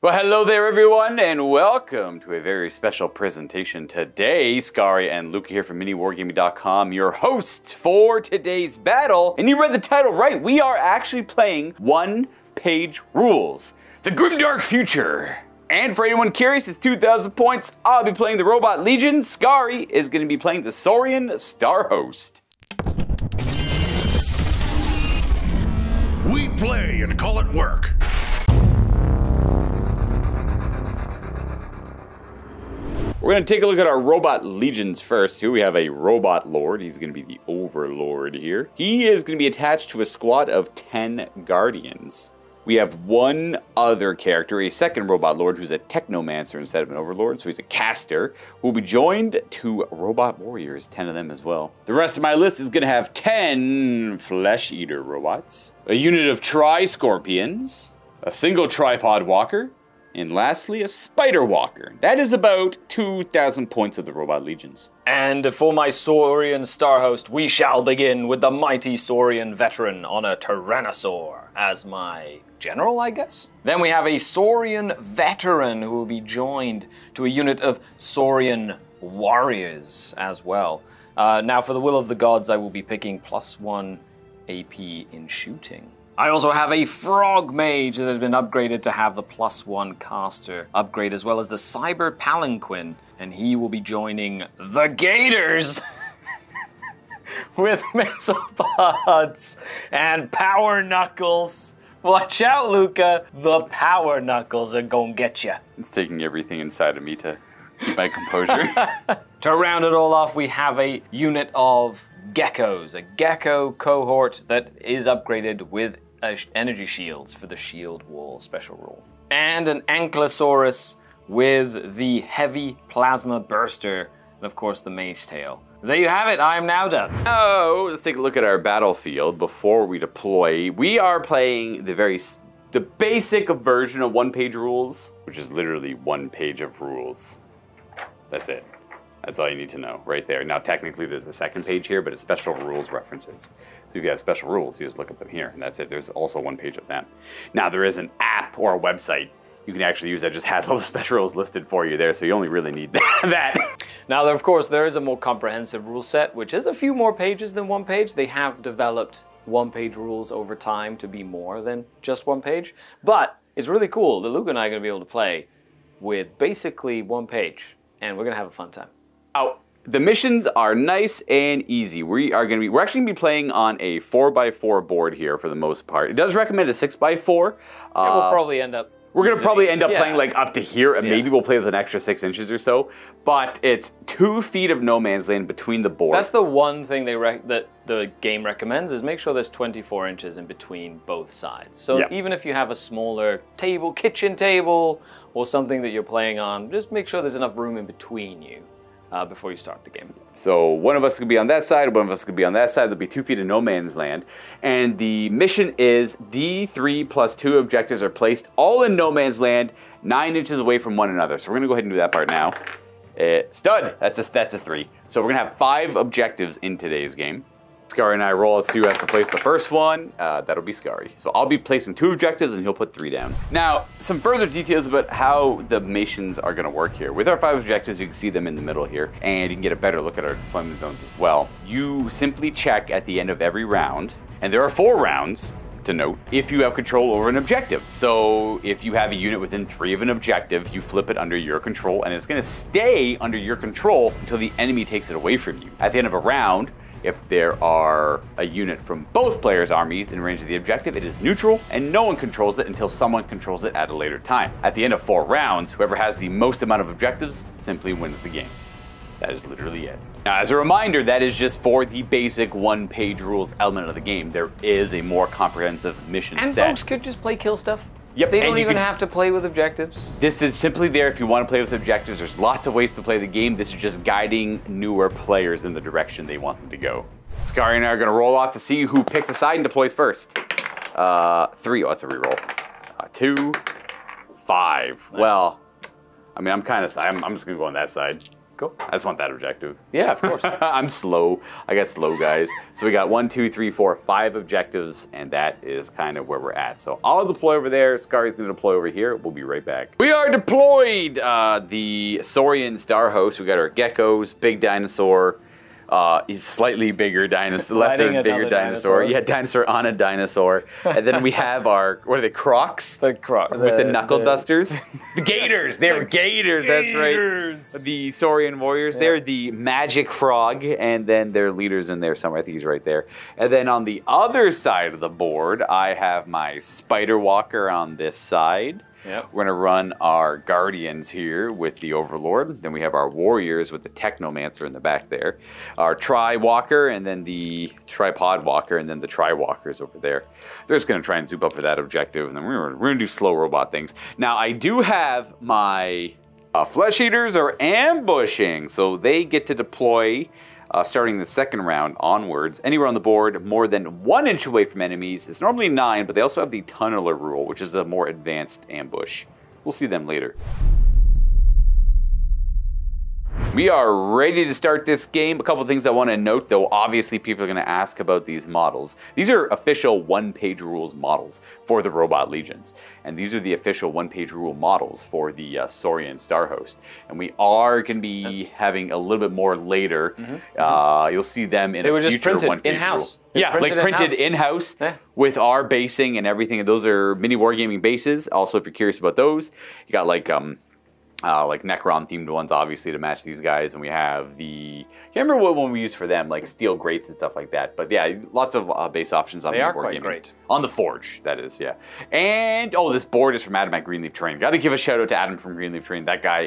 Well, hello there everyone, and welcome to a very special presentation today. Skari and Luka here from MiniWarGaming.com, your hosts for today's battle. And you read the title right, we are actually playing One Page Rules, the Grimdark future. And for anyone curious, it's 2,000 points. I'll be playing the Robot Legion. Skari is going to be playing the Saurian Starhost. We play and call it work. We're going to take a look at our Robot Legions first. Here we have a Robot Lord. He's going to be the Overlord here. He is going to be attached to a squad of 10 Guardians. We have one other character, a second Robot Lord, who's a Technomancer instead of an Overlord, so he's a caster, who will be joined to Robot Warriors, 10 of them as well. The rest of my list is going to have 10 Flesh Eater robots, a unit of Tri-Scorpions, a single Tripod Walker, and lastly, a Spider Walker. That is about 2,000 points of the Robot Legions. And for my Saurian Starhost, we shall begin with the mighty Saurian veteran on a Tyrannosaur as my general, I guess? Then we have a Saurian veteran who will be joined to a unit of Saurian warriors as well. Now for the will of the gods, I will be picking +1 AP in shooting. I also have a Frog Mage that has been upgraded to have the +1 caster upgrade, as well as the Cyber Palanquin, and he will be joining the Gators with Mesopods and Power Knuckles. Watch out, Luka. The Power Knuckles are gonna get ya. It's taking everything inside of me to keep my composure. To round it all off, we have a unit of geckos, a gecko cohort that is upgraded with energy shields for the shield wall special rule. And an Ankylosaurus with the heavy plasma burster, and of course the mace tail. There you have it, I am now done. Oh, let's take a look at our battlefield before we deploy. We are playing the basic version of One Page Rules, which is literally 1 page of rules. That's it. That's all you need to know right there. Now, technically, there's a second page here, but it's special rules references. So if you have special rules, you just look at them here, and that's it. There's also 1 page of them. Now, there is an app or a website you can actually use that just has all the special rules listed for you there, so you only really need that. Now, of course, there is a more comprehensive rule set, which is a few more pages than 1 page. They have developed 1 page rules over time to be more than just 1 page. But it's really cool that Luka and I are going to be able to play with basically 1 page, and we're going to have a fun time. Oh, the missions are nice and easy. We're actually going to be playing on a 4x4 board here for the most part. It does recommend a 6x4. Yeah, we'll probably end up. We're going to probably end up playing like up to here, and maybe we'll play with an extra 6 inches or so. But it's 2 feet of no man's land between the board. That's the one thing that the game recommends, is make sure there's 24 inches in between both sides. So even if you have a smaller table, kitchen table, or something that you're playing on, just make sure there's enough room in between you. Before you start the game. So one of us could be on that side, one of us could be on that side. There'll be 2 feet of no man's land. And the mission is D3 plus 2 objectives are placed all in no man's land, 9 inches away from one another. So we're gonna go ahead and do that part now. Stud, that's a 3. So we're gonna have 5 objectives in today's game. Skari and I roll. Let's see who has to place the first one. That'll be Skari. So I'll be placing 2 objectives and he'll put 3 down. Now, some further details about how the missions are going to work here. With our 5 objectives, you can see them in the middle here, and you can get a better look at our deployment zones as well. You simply check at the end of every round, and there are 4 rounds to note, if you have control over an objective. So if you have a unit within 3 of an objective, you flip it under your control, and it's going to stay under your control until the enemy takes it away from you. At the end of a round, if there are a unit from both players' armies in range of the objective, it is neutral, and no one controls it until someone controls it at a later time. At the end of 4 rounds, whoever has the most amount of objectives simply wins the game. That is literally it. Now, as a reminder, that is just for the basic 1 page rules element of the game. There is a more comprehensive mission set. And folks could just play kill stuff. Yep, they don't even have to play with objectives. This is simply there if you want to play with objectives. There's lots of ways to play the game. This is just guiding newer players in the direction they want them to go. Skari and I are going to roll off to see who picks a side and deploys first. 3, oh, that's a reroll. 2, 5. Nice. Well, I mean, I'm just going to go on that side. Cool. I just want that objective. Yeah, of course. I'm slow. I got slow guys. So we got 1, 2, 3, 4, 5 objectives, and that is kind of where we're at. So I'll deploy over there. Skari's going to deploy over here. We'll be right back. We are deployed. The Saurian Starhost. We got our geckos, big dinosaur. Slightly bigger dinosaur, lesser bigger dinosaur. Yeah, dinosaur on a dinosaur. And then we have our, what are they, crocs? The croc. With the knuckle dusters? The gators! They were gators, that's right. The Saurian warriors. They're the magic frog, and then their leader's in there somewhere. I think he's right there. And then on the other side of the board, I have my spider walker on this side. Yep. We're going to run our Guardians here with the Overlord. Then we have our Warriors with the Technomancer in the back there. Our Tri-Walker, and then the Tripod Walker, and then the Tri-Walkers over there. They're just going to try and zoop up for that objective, and then we're going to do slow robot things. Now, I do have my Flesh Eaters are ambushing, so they get to deploy starting the second round onwards. Anywhere on the board more than 1 inch away from enemies. It's normally 9, but they also have the Tunneler rule, which is a more advanced ambush. We'll see them later. We are ready to start this game. A couple of things I want to note, though. Obviously, people are going to ask about these models. These are official one-page rules models for the Robot Legions. And these are the official one-page rule models for the Saurian Starhost. And we are going to be having a little bit more later. You'll see them in a future one-page rule. in-house. Yeah, like printed in-house with our basing and everything. And those are MiniWarGaming bases. Also, if you're curious about those, you got like Necron themed ones, obviously, to match these guys, and we have the, I can't remember what one we use for them, like steel grates and stuff like that. But yeah, lots of base options on the board. They are quite great. On the Forge, that is, yeah. And oh, this board is from Adam at Greenleaf Terrain. Got to give a shout out to Adam from Greenleaf Terrain. That guy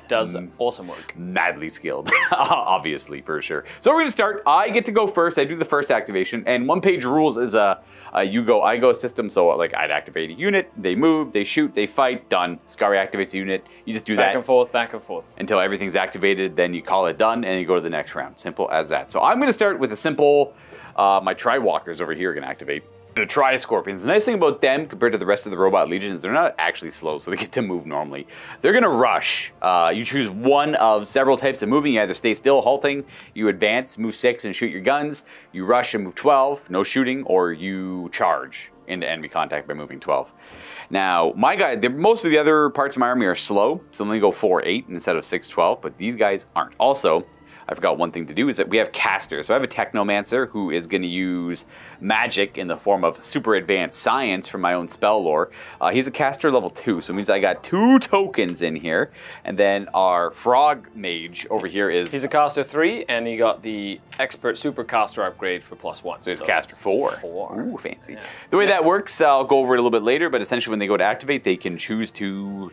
does awesome work. Madly skilled, obviously, for sure. So we're gonna start. I get to go first. I do the first activation, and One Page Rules is a you go, I go system. So like, I'd activate a unit, they move, they shoot, they fight, done. Skari activates a unit. You just do that. Back and forth. Until everything's activated, then you call it done, and you go to the next round. Simple as that. So I'm going to start with a simple, my Tri-Walkers over here are going to activate. The Tri-Scorpions. The nice thing about them, compared to the rest of the Robot Legion, is they're not actually slow, so they get to move normally. They're going to rush. You choose one of several types of moving. You either stay still, halting, you advance, move 6 and shoot your guns, you rush and move 12, no shooting, or you charge into enemy contact by moving 12. Now, my guy, most of the other parts of my army are slow, so they go 4-8 instead of 6-12, but these guys aren't. Also, I forgot one thing to do is that we have casters. So I have a Technomancer who is going to use magic in the form of super advanced science from my own spell lore. He's a caster level 2, so it means I got 2 tokens in here. And then our Frog Mage over here is... He's a caster 3, and he got the expert super caster upgrade for +1. So he's caster 4. 4. Ooh, fancy. Yeah. The way that works, I'll go over it a little bit later, but essentially when they go to activate, they can choose to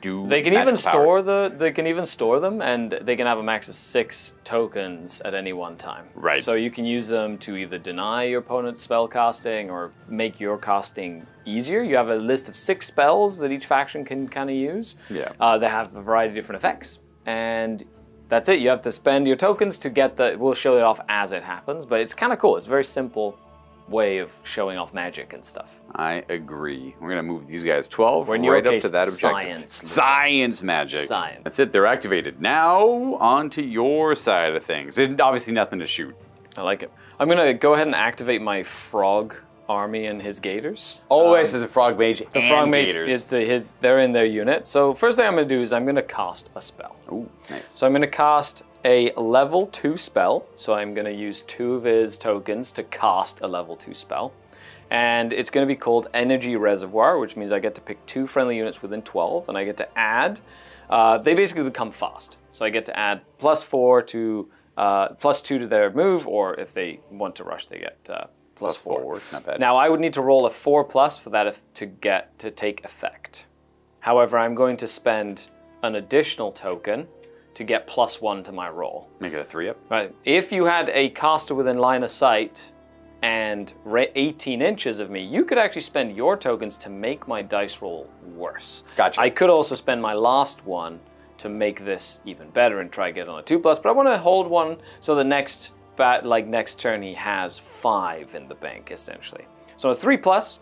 do They can even store them, and they can have a max of 6 tokens at any one time. Right. So you can use them to either deny your opponent's spell casting or make your casting easier. You have a list of 6 spells that each faction can kind of use. Yeah. They have a variety of different effects, and that's it. You have to spend your tokens to get the. We'll show it off as it happens, but it's kind of cool. It's a very simple way of showing off magic and stuff. I agree. We're gonna move these guys 12 right up to that objective. Science magic. Science. That's it. They're activated. Now on to your side of things. There's obviously nothing to shoot. I like it. I'm gonna go ahead and activate my frog army and his gators. Oh, this is a Frog Mage the and Frog Mage gators. is they're in their unit. So first thing I'm gonna do is I'm gonna cast a spell. Ooh, nice. So I'm gonna cast a level 2 spell. So I'm gonna use 2 of his tokens to cast a level 2 spell. And it's gonna be called Energy Reservoir, which means I get to pick 2 friendly units within 12, and I get to add, they basically become fast. So I get to add +4 to, +2 to their move, or if they want to rush, they get +4. Not bad. Now I would need to roll a 4+ for that to take effect. However, I'm going to spend an additional token to get +1 to my roll. Make it a 3-up. Right. If you had a caster within line of sight and 18 inches of me, you could actually spend your tokens to make my dice roll worse. Gotcha. I could also spend my last one to make this even better and try to get on a 2+, but I want to hold one so the next next turn he has 5 in the bank, essentially. So a 3+,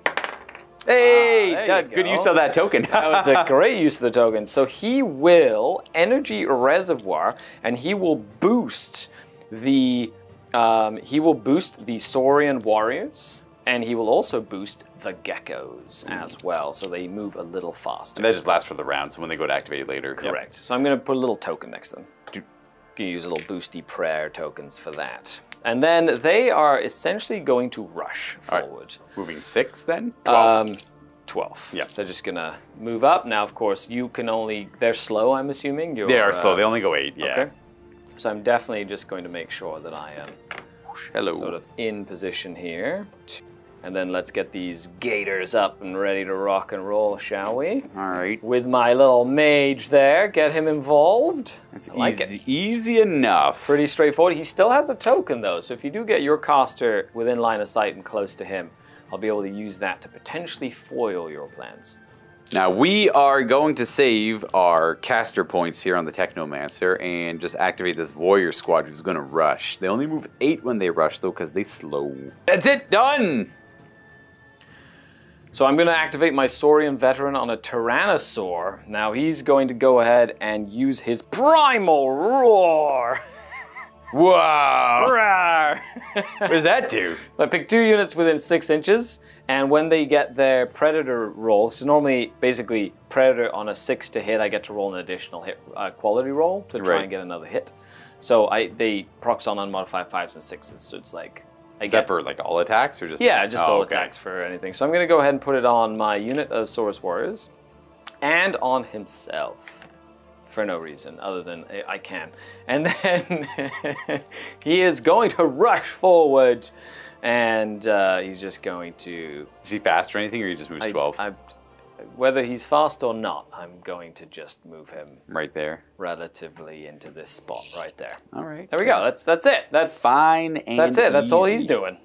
Hey, there you good go. use of that token. That was a great use of the token. So he will Energy Reservoir, and he will boost the Saurian warriors, and he will also boost the geckos as well, so they move a little faster. And that just lasts for the round, so when they go to activate later. Correct. So I'm going to put a little token next to them. You can use little boosty prayer tokens for that. And then they are essentially going to rush forward. Right. Moving 6 then? 12. 12. Yeah. They're just going to move up. Now, of course, you can only... They're slow, I'm assuming. They are slow. They only go 8, yeah. Okay. So I'm definitely just going to make sure that I am sort of in position here. And then let's get these gators up and ready to rock and roll, shall we? All right. With my little mage there, get him involved. It's easy enough. Pretty straightforward. He still has a token though, so if you do get your caster within line of sight and close to him, I'll be able to use that to potentially foil your plans. Now we are going to save our caster points here on the Technomancer and just activate this warrior squad who's going to rush. They only move 8 when they rush though because they slow. That's it, done! So I'm going to activate my Saurian veteran on a Tyrannosaur. Now he's going to go ahead and use his Primal Roar. Wow! Roar. What does that do? I pick 2 units within 6 inches, and when they get their Predator roll, so normally, basically, Predator on a 6 to hit, I get to roll an additional hit quality roll to try and get another hit. So they procs on unmodified 5s and 6s, so it's like... Is that for like all attacks or just? Yeah, just all attacks for anything. So I'm going to go ahead and put it on my unit of Saurus Warriors and on himself for no reason other than I can. And then he is going to rush forward and he's just going to... Is he fast or anything or he just moves 12? Whether he's fast or not, I'm going to just move him right there, relatively into this spot right there. All right, there we go. That's it. That's fine and that's it. That's easy. all he's doing.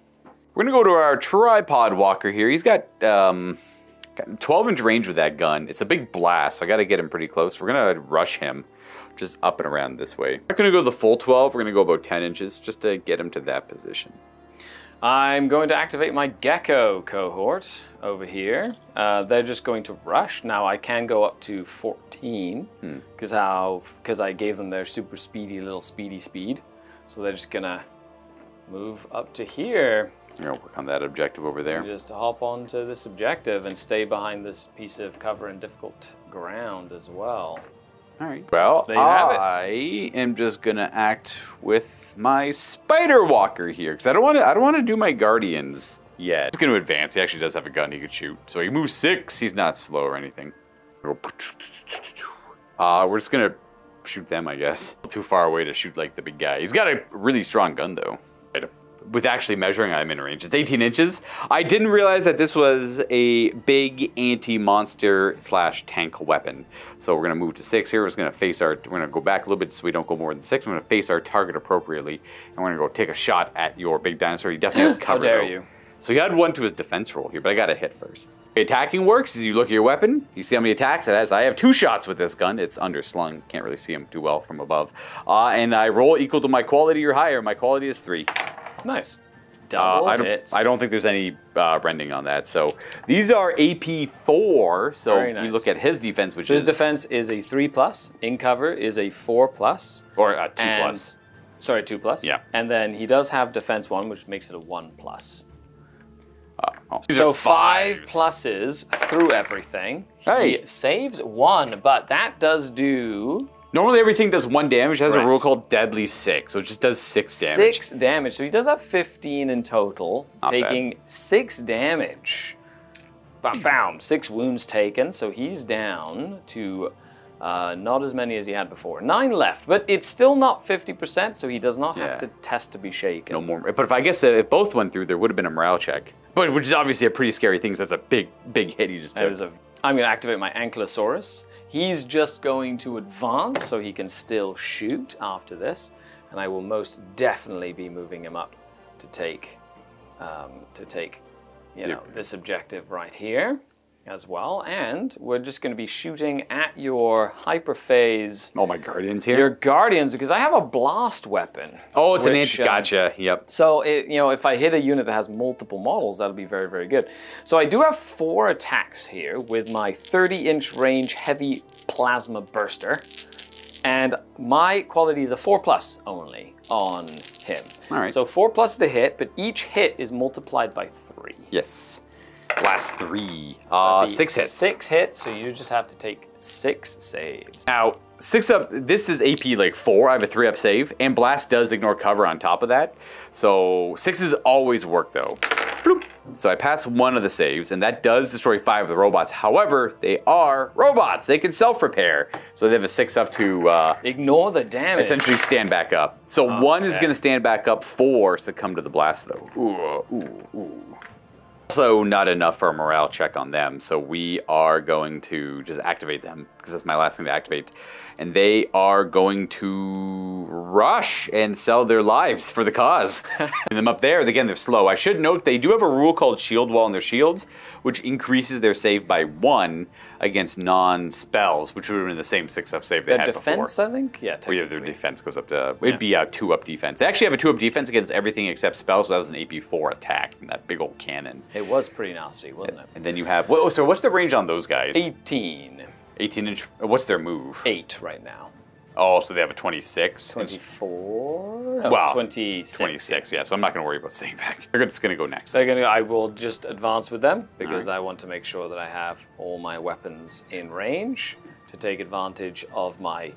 We're gonna go to our tripod walker here. He's got 12-inch range with that gun. It's a big blast, so I got to get him pretty close. We're gonna rush him, just up and around this way. We're not gonna go the full 12. We're gonna go about 10 inches just to get him to that position. I'm going to activate my Gecko cohort over here. They're just going to rush. Now I can go up to 14 because I gave them their super speedy little speed. So they're just gonna move up to here. You're gonna work on that objective over there. Just to hop onto this objective and stay behind this piece of cover and difficult ground as well. All right. Well, I am just gonna act with my spider walker here because I don't want to do my guardians yet. He's gonna advance. He actually does have a gun he could shoot, so he moves 6. He's not slow or anything. We're just gonna shoot them, I guess. Too far away to shoot like the big guy. He's got a really strong gun though. With actually measuring, I'm in range. It's 18 inches. I didn't realize that this was a big anti-monster / tank weapon. So we're gonna move to 6 here. We're gonna face we're gonna go back a little bit so we don't go more than 6. We're gonna face our target appropriately. And we're gonna go take a shot at your big dinosaur. He definitely has cover. How dare you? So he had 1 to his defense roll here, but I got to hit first. Attacking works is you look at your weapon, you see how many attacks it has. I have 2 shots with this gun. It's underslung. Can't really see him too well from above. And I roll equal to my quality or higher. My quality is 3. Nice. Double hits. I don't think there's any rending on that. So these are AP 4. So we look at his defense, which is... his defense is a 3+. In cover is a 4+. Or a 2+. Sorry, 2+. Yeah. And then he does have defense 1, which makes it a 1+. So 5 pluses through everything. Hey. He saves 1, but that does do... Normally everything does 1 damage. It has a rule called Deadly 6, so it just does 6 damage. 6 damage. So he does have 15 in total, taking 6 damage. Bam! 6 wounds taken, so he's down to not as many as he had before. 9 left, but it's still not 50%, so he does not have to test to be shaken. No more. But if both went through, there would have been a morale check. But which is obviously a pretty scary thing, because that's a big hit he just took. I'm going to activate my Ankylosaurus. He's just going to advance, so he can still shoot after this, and I will most definitely be moving him up to take, this objective right here. as well, and we're just going to be shooting at your hyperphase. Oh, my guardians here. Your guardians, because I have a blast weapon. Oh, it's an anti. Gotcha. Yep. So if I hit a unit that has multiple models, that'll be very, very good. So I do have 4 attacks here with my 30-inch range heavy plasma burster, and my quality is a 4+ only on him. All right. So 4+ to hit, but each hit is multiplied by 3. Yes. Blast 3. 6 hits. 6 hits, so you just have to take 6 saves. Now, 6 up, this is AP like 4. I have a 3-up save, and Blast does ignore cover on top of that. So 6s always work though. Bloop. So I pass 1 of the saves, and that does destroy 5 of the robots. However, they are robots. They can self-repair. So they have a 6-up to ignore the damage. Essentially stand back up. So 1 is going to stand back up, 4 succumb to the blast though. Ooh. Also not enough for a morale check on them, so we are going to just activate them, because that's my last thing to activate. And they are going to rush and sell their lives for the cause. And them up there, again, they're slow. I should note they do have a rule called shield wall on their shields, which increases their save by 1 against non-spells, which would have been the same 6-up save they had defense, before. I think? Yeah, well, yeah, their defense goes up to, it'd be a 2-up defense. They actually have a 2-up defense against everything except spells, so that was an AP4 attack from that big old cannon. It was pretty nasty, wasn't it? And then you have, so what's the range on those guys? 18. 18-inch, what's their move? 8 right now. Oh, so they have a 26? 24? No, wow. 26. 26, yeah, so I'm not going to worry about staying back. They're just going to go next. I will just advance with them, because I want to make sure that I have all my weapons in range to take advantage of my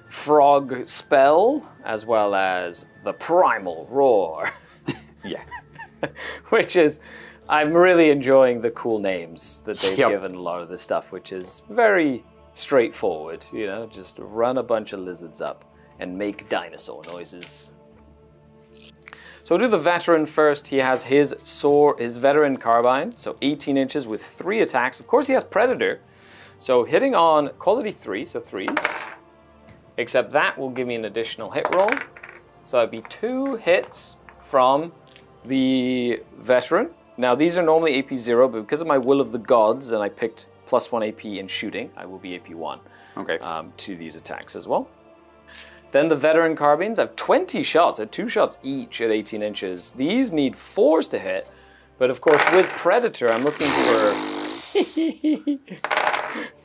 frog spell, as well as the primal roar. Yeah. Which is, I'm really enjoying the cool names that they've given a lot of this stuff, which is very straightforward, you know, just run a bunch of lizards up and make dinosaur noises. So we'll do the veteran first. He has his veteran carbine, so 18 inches with 3 attacks. Of course he has predator, so hitting on quality 3, so 3s, except that will give me an additional hit roll. So that'd be 2 hits from the veteran. Now these are normally AP 0, but because of my will of the gods, and I picked +1 AP in shooting, I will be AP 1 to these attacks as well. Then the veteran carbines have 20 shots, at 2 shots each at 18 inches. These need 4s to hit, but of course with predator, I'm looking for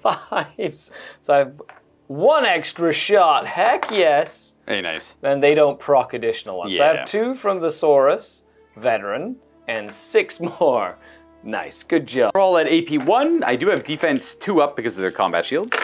5s. So I have 1 extra shot, heck yes. Hey, nice. Then they don't proc additional ones. Yeah. So I have 2 from the Saurus, veteran, and 6 more. Nice, good job. We're all at AP 1. I do have defense 2 up because of their combat shields.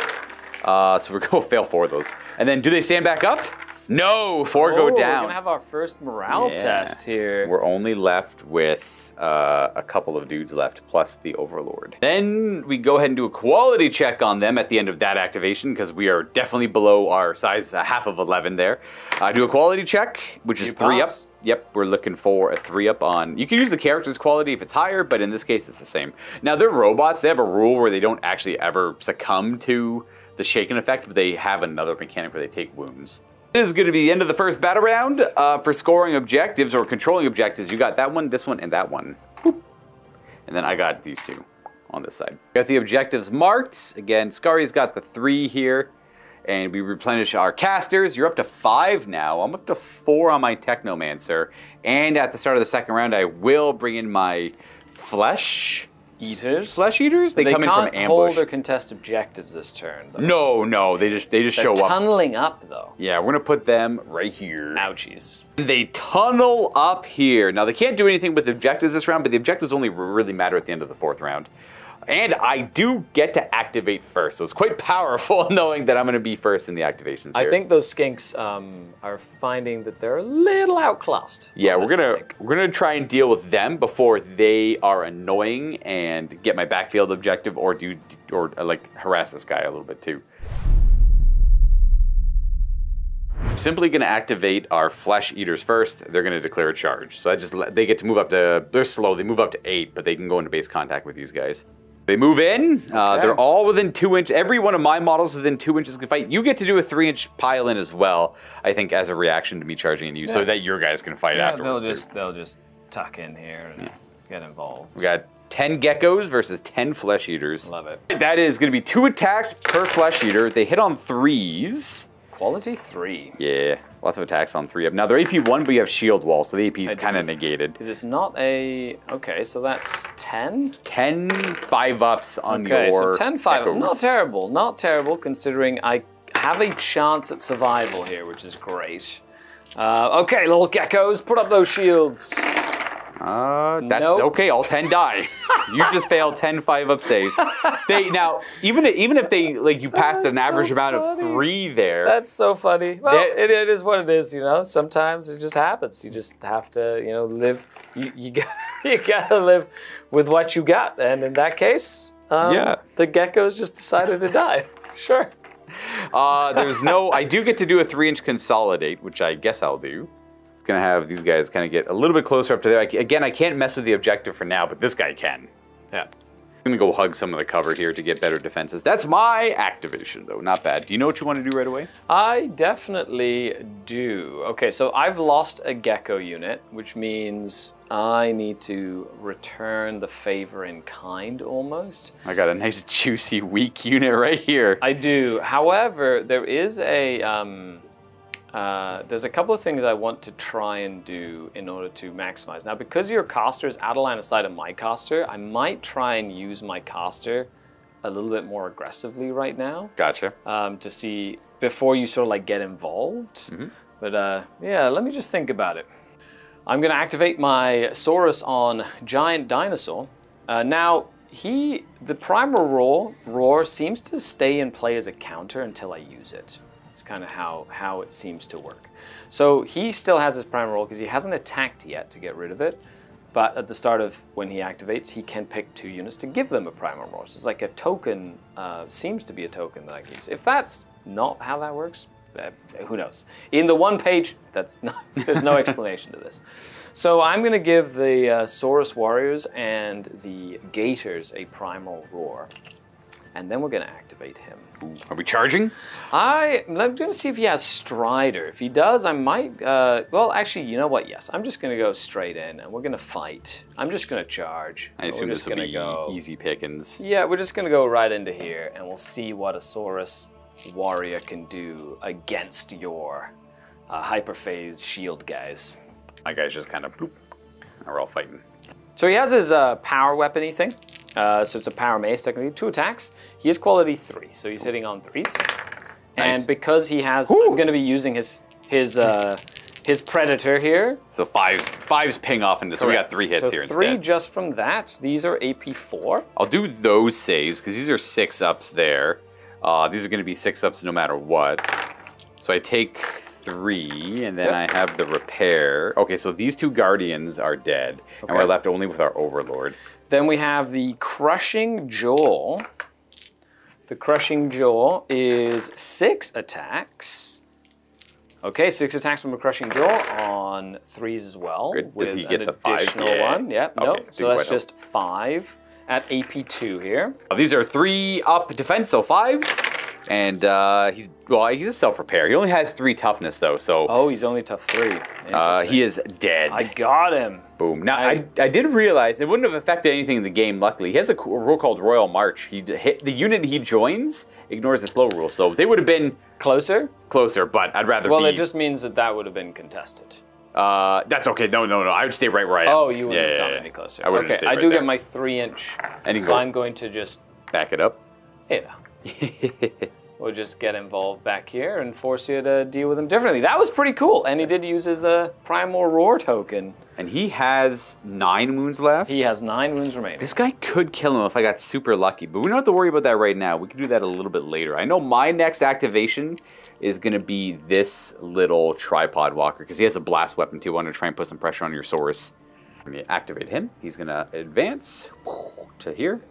So we're going to fail 4 of those. And then do they stand back up? No, 4 go down. We're going to have our first morale test here. We're only left with a couple of dudes left, plus the Overlord. Then we go ahead and do a quality check on them at the end of that activation, because we are definitely below our size, half of 11 there. Do a quality check, which is 3 up. Yep, we're looking for a 3-up on... You can use the character's quality if it's higher, but in this case, it's the same. Now, they're robots. They have a rule where they don't actually ever succumb to the shaken effect, but they have another mechanic where they take wounds. This is going to be the end of the first battle round. For scoring objectives or controlling objectives, you got that one, this one, and that one. Boop. And then I got these 2 on this side. Got the objectives marked. Again, Skari's got the 3 here. And we replenish our casters. You're up to 5 now. I'm up to 4 on my Technomancer. And at the start of the second round, I will bring in my Flesh Eaters. Flesh Eaters? They come in from ambush. They can't hold or contest objectives this turn, though. No, they just show up. They're tunneling up, though. Yeah, we're gonna put them right here. Ouchies. They tunnel up here. Now, they can't do anything with objectives this round, but the objectives only really matter at the end of the 4th round. And I do get to activate first, so it's quite powerful knowing that I'm going to be first in the activations here. I think those skinks are finding that they're a little outclassed. Yeah, we're gonna try and deal with them before they are annoying and get my backfield objective, or like harass this guy a little bit too. Simply going to activate our Flesh Eaters first. They're going to declare a charge, so they get to move up to. They're slow. They move up to 8, but they can go into base contact with these guys. They move in. They're all within 2 inches. Every one of my models within 2 inches can fight. You get to do a 3-inch pile in as well, I think, as a reaction to me charging in you, so that your guys can fight afterwards. They'll just tuck in here and get involved. We got 10 geckos versus 10 flesh eaters. Love it. That is going to be 2 attacks per flesh eater. They hit on 3s. Quality 3. Yeah, lots of attacks on 3 up. Now they're AP 1, but you have shield wall, so the AP is kind of negated. Is this not a... Okay, so that's 10? 10 5-ups on okay, your so 10 5 geckos. Not terrible. Not terrible considering I have a chance at survival here, which is great. Okay, little geckos, put up those shields. That's Nope. okay. All 10 die. You just failed 10 5-up saves. They now even if they like you passed an That's average so amount funny. of 3 there. That's so funny. Well, That- it is what it is, you know. Sometimes it just happens. You just have to, you know, live. You gotta live with what you got. And in that case, Yeah. the geckos just decided to die. Sure. There's no. I do get to do a 3-inch consolidate, which I guess I'll do. Gonna have these guys kind of get a little bit closer up to there. Again, I can't mess with the objective for now, but this guy can. Yeah. I'm gonna go hug some of the cover here to get better defenses. That's my activation, though. Not bad. Do you know what you want to do right away? I definitely do. Okay, so I've lost a gecko unit, which means I need to return the favor in kind almost. I got a nice juicy weak unit right here. I do. However, there is a there's a couple of things I want to try and do in order to maximize. Now, because your caster is out of line of sight of my caster, I might try and use my caster a little bit more aggressively right now. Gotcha. To see before you sort of like get involved. Mm-hmm. But yeah, let me just think about it. I'm going to activate my Saurus on Giant Dinosaur. Now, the Primal Roar seems to stay in play as a counter until I use it. It's kind of how it seems to work. So he still has his Primal Roar because he hasn't attacked yet to get rid of it. But at the start of when he activates, he can pick 2 units to give them a Primal Roar. So it's like a token, seems to be a token that I can use. If that's not how that works, who knows? In the one page, there's no explanation to this. So I'm going to give the Saurus Warriors and the Gators a Primal Roar. And then we're going to activate him. Are we charging? I'm going to see if he has Strider. If he does, I might... well, actually, you know what? Yes, I'm just going to go straight in, and we're going to fight. I'm just going to charge. I assume this will be go, easy pickings. Yeah, we're just going to go right into here, and we'll see what a Saurus Warrior can do against your Hyperphase shield guys. My guy's just kind of bloop, and we're all fighting. So he has his power weapon-y thing. So it's a power mace, technically 2 attacks. He is quality 3, so he's hitting on 3s. Nice. And because he has, Woo! I'm going to be using his predator here. So fives ping off into. So we got 3 hits so here 3 instead. just from that. These are AP 4. I'll do those saves because these are 6-ups there. These are going to be 6-ups no matter what. So I take 3, and then I have the repair. Okay, so these 2 guardians are dead, and we're left only with our overlord. Then we have the Crushing Jaw. The Crushing Jaw is 6 attacks. Okay, 6 attacks from a Crushing Jaw on 3s as well. Good. Does with he get an the 5? additional one? Yeah, Okay, no. didn't So that's quite help. just 5 at AP 2 here. These are 3-up defense, so 5s. And he's a self-repair. He only has 3 toughness though, so Oh, he's only tough 3. he is dead. I got him. Boom. Now, I did realize it wouldn't have affected anything in the game, luckily. He has a rule called Royal March. The unit he joins ignores the slow rule, so they would have been Closer? closer, but I'd rather Well, be... it just means that would have been contested. that's okay. No. I would stay right where I am. Oh, you wouldn't have gone any closer. I wouldn't have Okay, stayed I right do there. get my 3-inch, And you so go- I'm going to just, Back it up. we'll just get involved back here and force you to deal with him differently. That was pretty cool, and he did use his Primal Roar token. And he has 9 wounds left. He has 9 wounds remaining. This guy could kill him if I got super lucky, but we don't have to worry about that right now. We can do that a little bit later. I know my next activation is going to be this little tripod walker, because he has a blast weapon too. I want to try and put some pressure on your Saurus. I'm going to activate him. He's going to advance to here.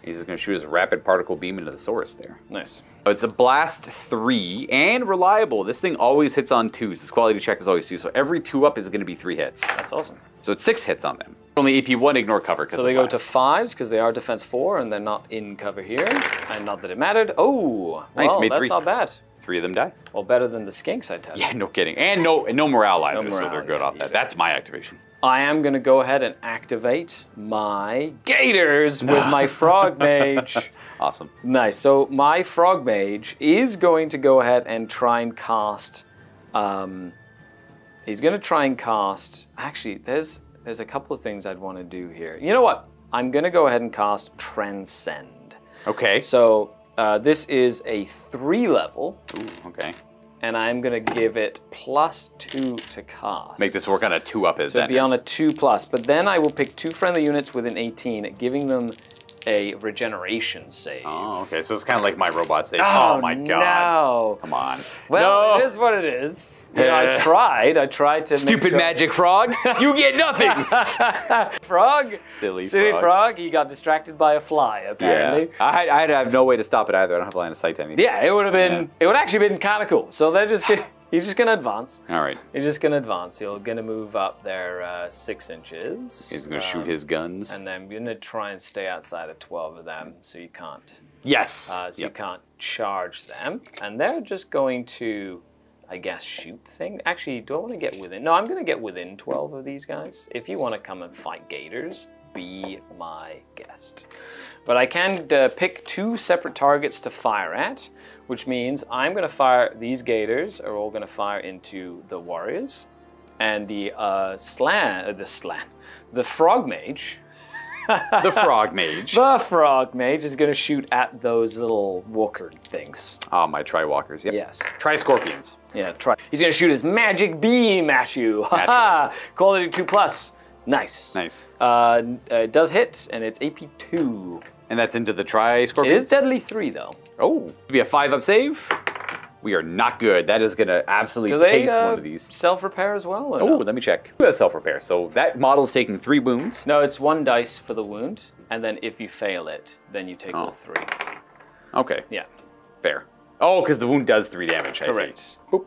He's just going to shoot his rapid particle beam into the Saurus there. Nice. It's a blast 3 and reliable. This thing always hits on 2s. This quality check is always 2, so every 2-up is going to be 3 hits. That's awesome. So it's 6 hits on them. Only AP 1, ignore cover. So they go to 5s because they are defense 4 and they're not in cover here. And not that it mattered. Oh, Nice, well, made that's 3. not bad. 3 of them die. Well, better than the skinks, I tell you. Yeah, no kidding. And no morale either, so morale, they're good yeah, off that. That's my activation. I am going to go ahead and activate my gators with my frog mage. Awesome. Nice. So my frog mage is going to go ahead and try and cast. He's going to try and cast. Actually, there's a couple of things I'd want to do here. You know what? I'm going to go ahead and cast Transcend. Okay. So this is a 3 level. Ooh, okay. And I'm going to give it +2 to cast. Make this work on a 2-up is So it'd be on a 2+, but then I will pick 2 friendly units within 18, giving them a regeneration save. Oh, okay. So it's kind of like my robot save. Oh, Oh my god. no. Come on. Well, no. it is what it is. You know, I tried to Stupid make sure. magic frog. You get nothing. Frog. Silly frog. He got distracted by a fly, apparently. Yeah. I'd have no way to stop it either. I don't have line of sight to anything. Yeah, it would have been. It would actually been kind of cool. So they're just gonna. He's just gonna advance. All right. He's just gonna advance. He's gonna move up there 6 inches. He's gonna shoot his guns. And then we're gonna try and stay outside of 12 of them, so you can't. Yes. So you can't charge them, and they're just going to, I guess, shoot thing. Actually, do I want to get within? No, I'm gonna get within 12 of these guys. If you want to come and fight gators, be my guest. But I can pick 2 separate targets to fire at, which means I'm going to fire, these gators are all going to fire into the warriors, and the frog mage. The frog mage. The frog mage is going to shoot at those little walker things. Oh, my tri-walkers. Yep. Yes. Tri-scorpions. Yeah, try. He's going to shoot his magic beam at you. Haha. Quality 2+. Nice. Nice. It does hit, and it's AP 2. And that's into the It tri-scorpions? is deadly 3, though. Oh, be a 5-up save? We are not good. That is going to absolutely Do they pace one of these. self-repair as well? Or Oh, no? let me check. Who has self-repair? So that model's taking 3 wounds. No, it's 1 dice for the wound, and then if you fail it, then you take all 3. Okay. Yeah. Fair. Oh, because the wound does 3 damage. I see. Correct. Boop.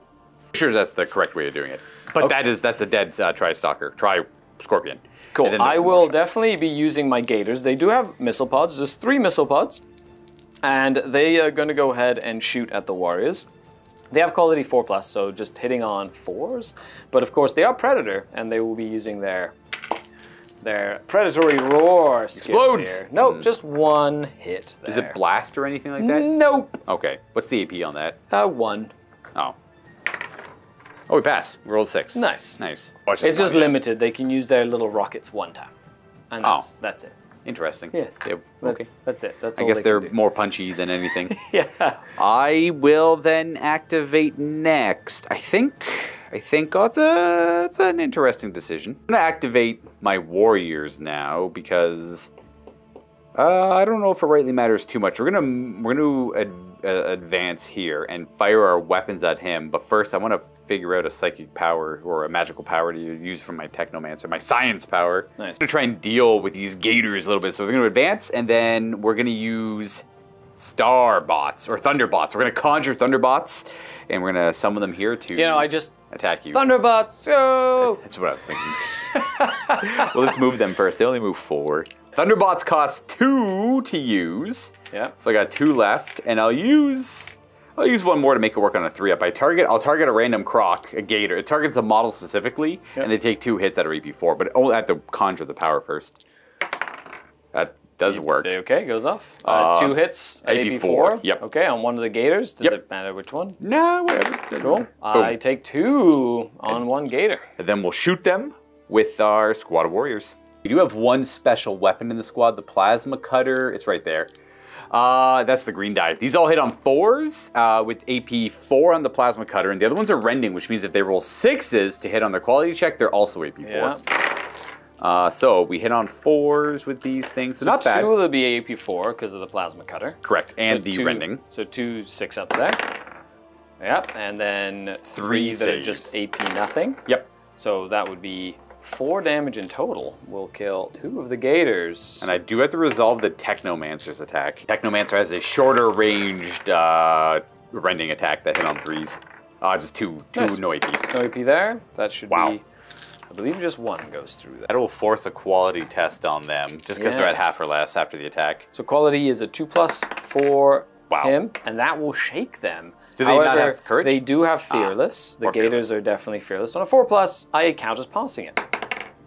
Sure, that's the correct way of doing it. But Okay. that's a dead tri-stalker, tri-scorpion. Cool. And then I there's will more. definitely be using my gators. They do have missile pods. There's 3 missile pods, and they are going to go ahead and shoot at the warriors. They have quality 4+, so just hitting on 4s. But of course, they are predator, and they will be using their predatory roar skill Explodes. here. Nope, just 1 hit there. Is it blast or anything like that? Nope. Okay. What's the AP on that? 1. Oh. Oh, we pass. We rolled 6. Nice. Nice. It's just limited. They can use their little rockets 1 time. And that's it. Interesting. Yeah. Okay. That's it. That's I all guess they they're can do. more punchy than anything. Yeah. I will then activate next. I think that's an interesting decision. I'm gonna activate my warriors now because I don't know if it rightly matters too much. We're gonna advance here and fire our weapons at him. But first, I want to figure out a psychic power or a magical power to use from my technomancer, my science power. Nice. I'm gonna try and deal with these gators a little bit. So we're gonna advance, and then we're gonna use Starbots or Thunderbots. We're gonna conjure Thunderbots, and we're gonna summon them here to I just attack you. Thunderbots, go! That's what I was thinking. Well, let's move them first. They only move 4. Thunderbots cost 2 to use. Yeah. So I got 2 left, and I'll use 1 more to make it work on a 3-up. I'll target a random croc, a gator. It targets a model specifically, and they take 2 hits out of AP4, but I have to conjure the power first. That does work. Okay, goes off. 2 hits at AP4. Yep. Okay, on one of the gators. Does Yep. it matter which one? No, whatever. Cool. Boom. I take 2 on 1 gator. And then we'll shoot them with our squad of warriors. We do have 1 special weapon in the squad, the plasma cutter. It's right there. That's the green die. These all hit on 4s with AP 4 on the plasma cutter, and the other ones are rending, which means if they roll 6s to hit on their quality check, they're also AP 4. Yeah. So we hit on 4s with these things, so not bad. 2 will be AP4 because of the plasma cutter. Correct, and So the 2 rending. So 2 6-ups there. Yep, and then 3 that are saves. just AP nothing. Yep. So that would be 4 damage in total. We'll kill 2 of the gators. And I do have to resolve the Technomancer's attack. Technomancer has a shorter ranged rending attack that hit on 3s. Just 2 Nice. no AP. No AP there. That should Wow. be, I believe just 1 goes through that. That will force a quality test on them, just because they're Yeah. at half or less after the attack. So quality is a 2+ for Wow. him, and that will shake them. Do they not have courage? They do have fearless. The or gators fearless. are definitely fearless. On a 4+, I count as passing it.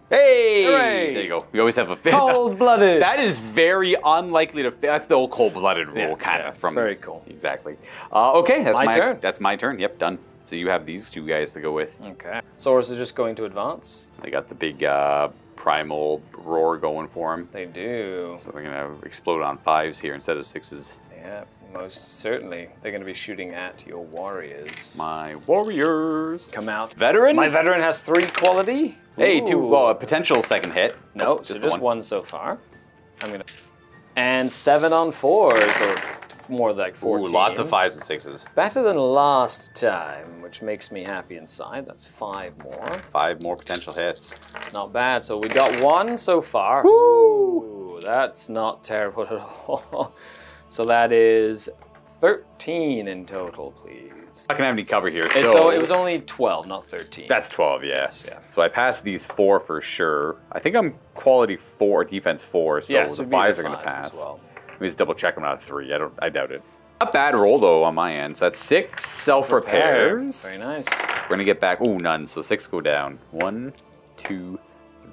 Hey! Hooray! There you go. We always have a fifth. Cold-blooded. That is very unlikely to. That's the old cold-blooded rule, Yeah, kind of. it's very cool. Exactly. Okay, that's My turn. That's my turn. Yep, done. So you have these two guys to go with. Okay. Saurus is just going to advance. They got the big primal roar going for them. They do. So they're gonna explode on 5s here instead of 6s. Yeah, most certainly. They're going to be shooting at your warriors. My warriors. Come out. Veteran? My veteran has 3 quality. Hey, Ooh. 2. Well, a potential second hit. No, Oh, so the just one so far. I'm gonna. And 7 on 4s, or more like 14. Ooh, lots of 5s and 6s. Better than last time, which makes me happy inside. That's 5 more. 5 more potential hits. Not bad. So we got 1 so far. Woo! Ooh, that's not terrible at all. So that is 13 in total, please. I can have any cover here. So it was only 12, not 13. That's 12, yes. Yeah. So I passed these 4 for sure. I think I'm quality 4, defense 4, so the 5s are going to pass. As well. Let me just double check them out of 3. I doubt it. Not bad roll though on my end. So that's 6 self-repairs. Very nice. We're going to get back. Ooh, none. So 6 go down. 1, 2,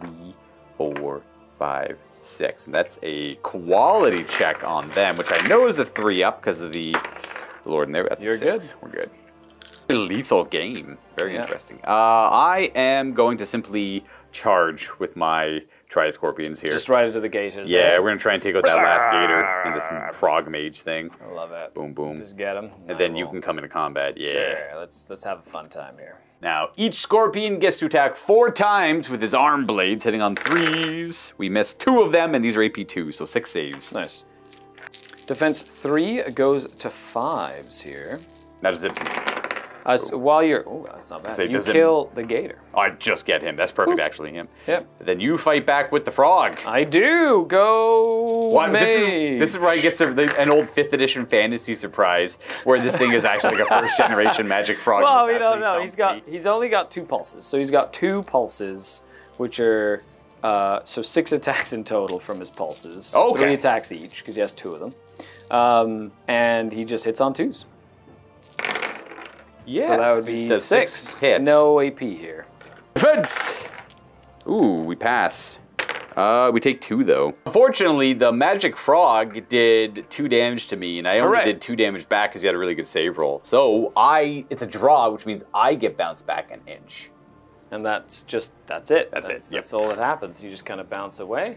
3, 4, 5, 6. And that's a quality check on them, which I know is a 3 up because of the Lord in there. That's You're a 6. good. We're good. Lethal game. Very interesting. I am going to simply charge with my Tri-Scorpions here. Just right into the gators. Yeah, we're going to try and take out that last gator in this frog mage thing. I love it. Boom, boom. Just get him. And then you can come into combat. Yeah. Sure, let's have a fun time here. Now, each scorpion gets to attack 4 times with his arm blades, hitting on 3s. We missed 2 of them, and these are AP 2, so 6 saves. Nice. Defense 3 goes to 5s here. Now does it... So while you're... Oh, that's not bad. Say, You kill the gator. Oh, I just get him. That's perfect, actually, him. Yep. Then you fight back with the frog. I do. Go What? mage. This is where I get an old 5th edition fantasy surprise, where this thing is actually like a 1st generation magic frog. Well, we don't know. He's only got 2 pulses. So he's got 2 pulses, which are... so 6 attacks in total from his pulses. Okay. 3 attacks each, because he has 2 of them. And he just hits on 2s. Yeah. So that would be does 6 hits. No AP here. Defense! Ooh, we pass. We take 2 though. Unfortunately, the magic frog did 2 damage to me, and I only did 2 damage back because he had a really good save roll. So it's a draw, which means I get bounced back an inch. And that's it. That's it. That's Yep. all that happens. You just kind of bounce away.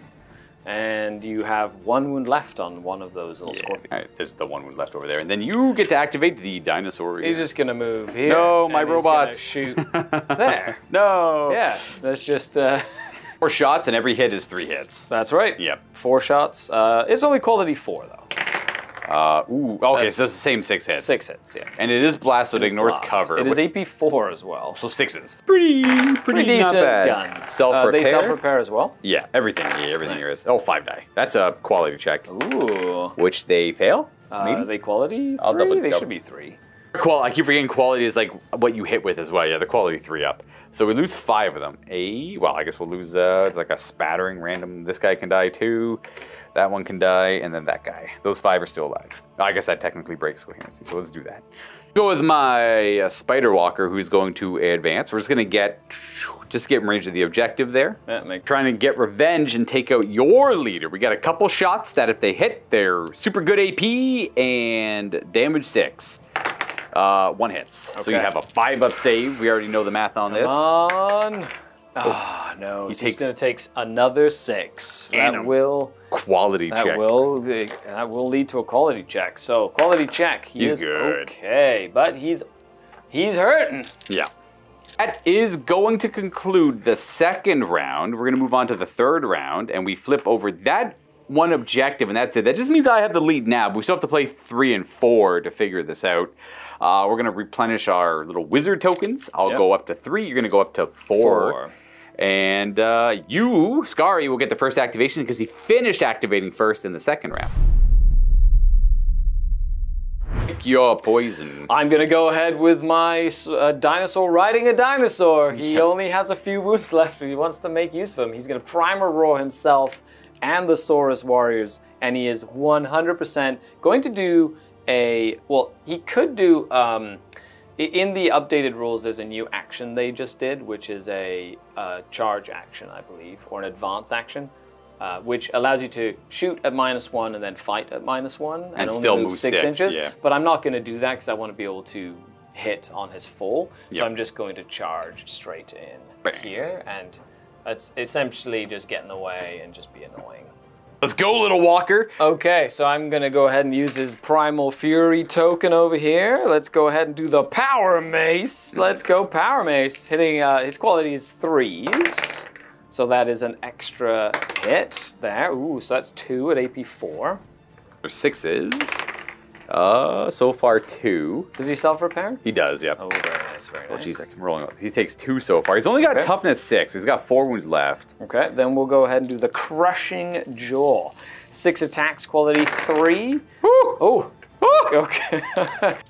And you have 1 wound left on one of those little scorpions. All right, there's the 1 wound left over there. And then you get to activate the dinosaur. He's just going to move here. No, my and he's robots. gonna shoot there. No. Yeah, that's just... 4 shots, and every hit is 3 hits. That's right. Yep. 4 shots. It's only quality 4, though. Okay, so it's the same 6 hits. 6 hits, yeah. And it is blast, so it ignores Blast. cover. It is AP 4 as well. So 6s. Pretty decent not bad. gun. Self-repair? They self-repair as well? Yeah, everything. Yeah, everything Nice. here is. Oh, 5 die. That's a quality check. Ooh. Which they fail? Maybe? They quality 3? I'll They double- should be 3. I keep forgetting quality is like what you hit with as well. Yeah, the quality 3 up. So we lose 5 of them. Well, I guess we'll lose, it's like a spattering random. This guy can die too. That one can die, and then that guy. Those 5 are still alive. I guess that technically breaks coherency, so let's do that. Go with my Spider Walker, who's going to advance. We're just going to get in range of the objective there. Yeah, Trying to get revenge and take out your leader. We got a couple shots that if they hit, they're super good AP and damage 6. 1 hits. Okay. So you have a 5 up save. We already know the math on this. Come on. Oh, no. He's going to take another 6. That will... Quality check. That will lead to a quality check. So, quality check. He's good. Okay, but he's hurting. Yeah. That is going to conclude the 2nd round. We're going to move on to the 3rd round, and we flip over that 1 objective, and that's it. That just means I have the lead now, but we still have to play 3 and 4 to figure this out. We're going to replenish our little wizard tokens. I'll go up to 3. You're going to go up to 4. And you, Skari, will get the first activation because he finished activating first in the 2nd round. Pick your poison. I'm going to go ahead with my dinosaur riding a dinosaur. He only has a few wounds left and he wants to make use of them. He's going to primer roar himself and the Saurus warriors, and he is 100% going to do he could do In the updated rules, there's a new action they just did, which is a charge action, I believe, or an advance action, which allows you to shoot at -1 and then fight at -1 and only still move move 6 6, inches. yeah. But I'm not going to do that because I want to be able to hit on his full. Yep. So I'm just going to charge straight in here, and it's essentially just get in the way and just be annoying. Let's go, little walker. Okay, so I'm gonna go ahead and use his Primal Fury token over here. Let's go ahead and do the Power Mace. Let's go Power Mace. Hitting, his quality is 3s. So that is an extra hit there. Ooh, so that's 2 at AP 4. There's 6s. So far 2. Does he self-repair? He does, yeah. Oh, very nice, very nice. Oh, jeez, I'm rolling up. He takes 2 so far. He's only got toughness 6. So he's got 4 wounds left. Okay, then we'll go ahead and do the Crushing Jaw. 6 attacks, quality 3. Woo! Oh, okay.